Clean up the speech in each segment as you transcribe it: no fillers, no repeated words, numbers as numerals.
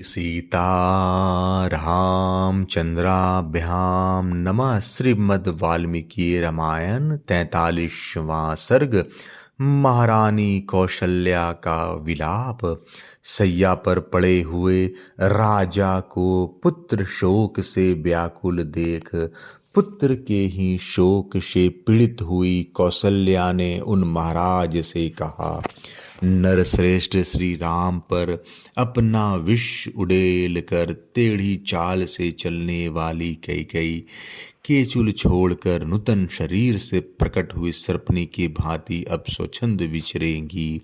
सीतारामचन्द्राभ्यां नमः। श्रीमद्वाल्मीकि रामायण 43वां सर्ग। महारानी कौशल्या का विलाप। सैया पर पड़े हुए राजा को पुत्र शोक से व्याकुल देख पुत्र के ही शोक से पीड़ित हुई कौशल्या ने उन महाराज से कहा, नरश्रेष्ठ श्री राम पर अपना विष उड़ेल कर टेढ़ी चाल से चलने वाली कैकेयी केचुल छोड़कर नूतन शरीर से प्रकट हुई सर्पनी की भांति अब स्वच्छंद विचरेंगी।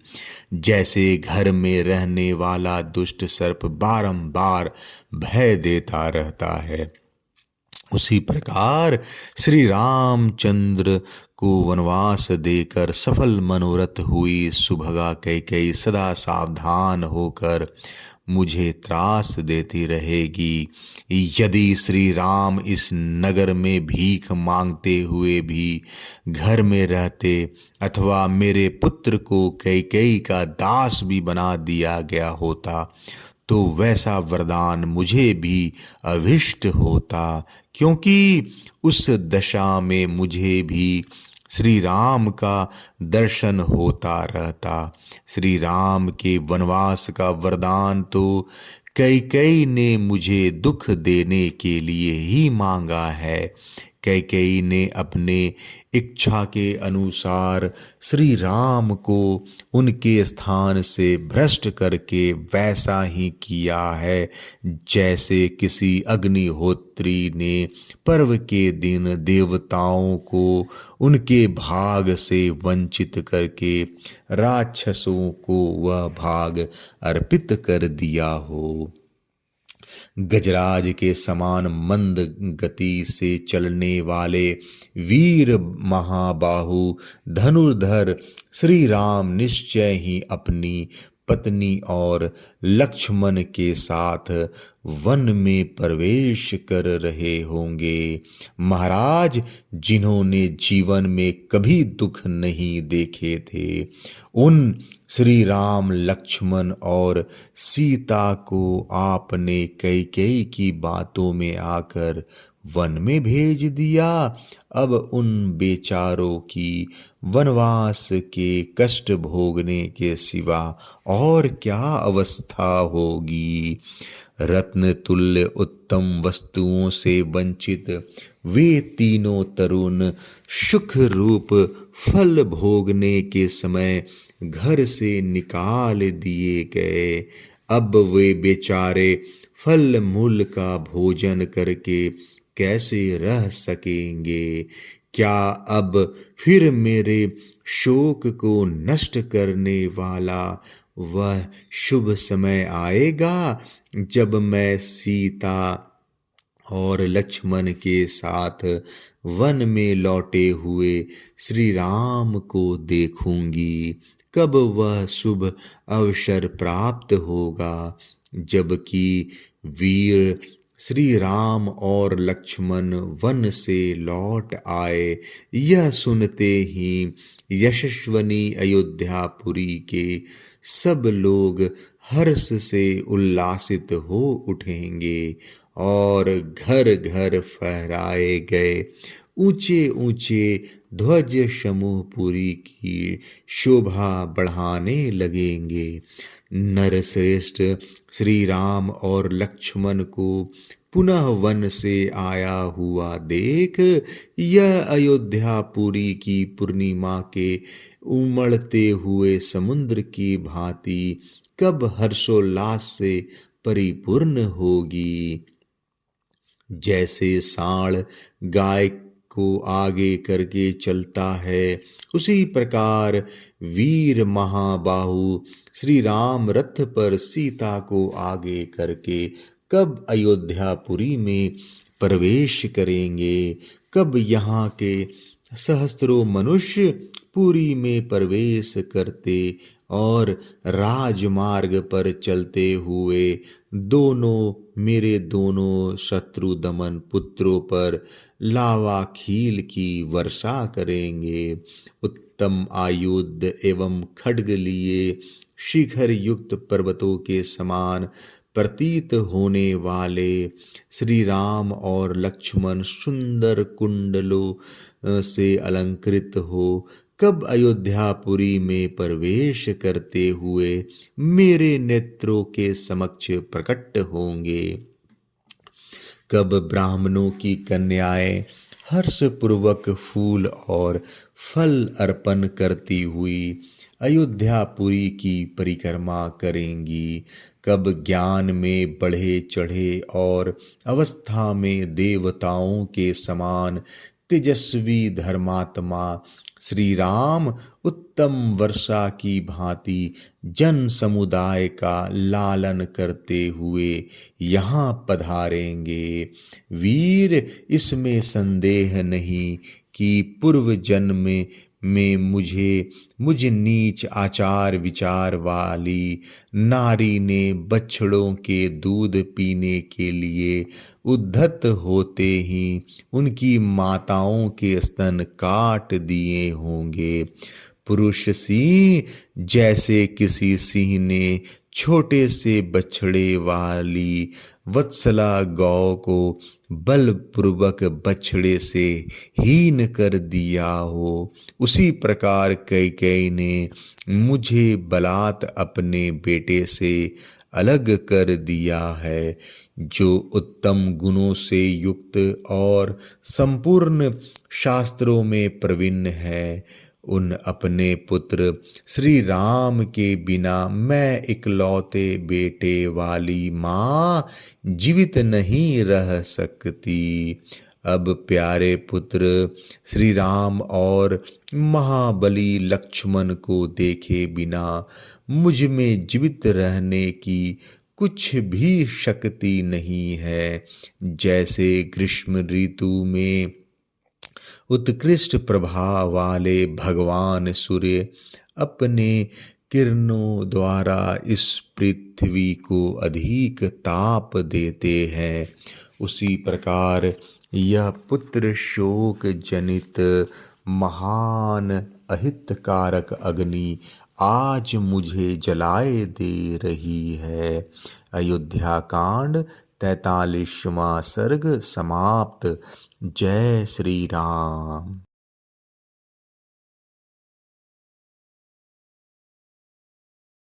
जैसे घर में रहने वाला दुष्ट सर्प बारंबार भय देता रहता है, उसी प्रकार श्री रामचंद्र को वनवास देकर सफल मनोरथ हुई सुभगा कैकेयी सदा सावधान होकर मुझे त्रास देती रहेगी। यदि श्री राम इस नगर में भीख मांगते हुए भी घर में रहते अथवा मेरे पुत्र को कैकेयी का दास भी बना दिया गया होता तो वैसा वरदान मुझे भी अभिष्ट होता, क्योंकि उस दशा में मुझे भी श्री राम का दर्शन होता रहता। श्री राम के वनवास का वरदान तो कैकेयी ने मुझे दुख देने के लिए ही मांगा है। कैकेयी ने अपने इच्छा के अनुसार श्री राम को उनके स्थान से भ्रष्ट करके वैसा ही किया है जैसे किसी अग्निहोत्री ने पर्व के दिन देवताओं को उनके भाग से वंचित करके राक्षसों को वह भाग अर्पित कर दिया हो। गजराज के समान मंद गति से चलने वाले वीर महाबाहु धनुर्धर श्री राम निश्चय ही अपनी पत्नी और लक्ष्मण के साथ वन में प्रवेश कर रहे होंगे। महाराज, जिन्होंने जीवन में कभी दुख नहीं देखे थे, उन श्री राम लक्ष्मण और सीता को आपने कैकेयी की बातों में आकर वन में भेज दिया। अब उन बेचारों की वनवास के कष्ट भोगने के सिवा और क्या अवस्था होगी। रत्न तुल्य उत्तम वस्तुओं से वंचित वे तीनों तरुण सुख रूप फल भोगने के समय घर से निकाल दिए गए। अब वे बेचारे फल मूल का भोजन करके कैसे रह सकेंगे। क्या अब फिर मेरे शोक को नष्ट करने वाला वह शुभ समय आएगा जब मैं सीता और लक्ष्मण के साथ वन में लौटे हुए श्री राम को देखूंगी। कब वह शुभ अवसर प्राप्त होगा जबकि वीर श्री राम और लक्ष्मण वन से लौट आए। यह सुनते ही यशस्वनी अयोध्यापुरी के सब लोग हर्ष से उल्लासित हो उठेंगे और घर घर फहराए गए ऊंचे ऊंचे ध्वज समूह पुरी की शोभा बढ़ाने लगेंगे। नरश्रेष्ठ श्री राम और लक्ष्मण को पुनः वन से आया हुआ देख यह अयोध्यापुरी की पूर्णिमा के उमड़ते हुए समुद्र की भांति कब हर्षोल्लास से परिपूर्ण होगी। जैसे सांड गाय को आगे करके चलता है, उसी प्रकार वीर महाबाहु श्री राम रथ पर सीता को आगे करके कब अयोध्यापुरी में प्रवेश करेंगे। कब यहाँ के सहस्त्रों मनुष्य पुरी में प्रवेश करते और राजमार्ग पर चलते हुए मेरे दोनों शत्रु दमन पुत्रों पर लावा खील की वर्षा करेंगे। उत्तम आयुध एवं खड्ग लिए शिखर युक्त पर्वतों के समान प्रतीत होने वाले श्री राम और लक्ष्मण सुंदर कुंडलों से अलंकृत हो कब अयोध्यापुरी में प्रवेश करते हुए मेरे नेत्रों के समक्ष प्रकट होंगे। कब ब्राह्मणों की कन्याएं हर्षपूर्वक फूल और फल अर्पण करती हुई अयोध्यापुरी की परिक्रमा करेंगी। कब ज्ञान में बढ़े चढ़े और अवस्था में देवताओं के समान तेजस्वी धर्मात्मा श्री राम उत्तम वर्षा की भांति जन समुदाय का लालन करते हुए यहाँ पधारेंगे। वीर, इसमें संदेह नहीं कि पूर्व जन्म में मुझ नीच आचार विचार वाली नारी ने बछड़ों के दूध पीने के लिए उद्धत होते ही उनकी माताओं के स्तन काट दिए होंगे। पुरुष सिंह जैसे किसी सिंह ने छोटे से बछड़े वाली वत्सला गौ को बलपूर्वक बछड़े से हीन कर दिया हो, उसी प्रकार कैकेयी ने मुझे बलात् अपने बेटे से अलग कर दिया है। जो उत्तम गुणों से युक्त और संपूर्ण शास्त्रों में प्रवीण है, उन अपने पुत्र श्री राम के बिना मैं इकलौते बेटे वाली माँ जीवित नहीं रह सकती। अब प्यारे पुत्र श्री राम और महाबली लक्ष्मण को देखे बिना मुझ में जीवित रहने की कुछ भी शक्ति नहीं है। जैसे ग्रीष्म ऋतु में उत्कृष्ट प्रभाव वाले भगवान सूर्य अपने किरणों द्वारा इस पृथ्वी को अधिक ताप देते हैं, उसी प्रकार यह पुत्र शोक जनित महान अहितकारक अग्नि आज मुझे जलाए दे रही है। अयोध्या कांड 43वां सर्ग समाप्त। जय श्री राम।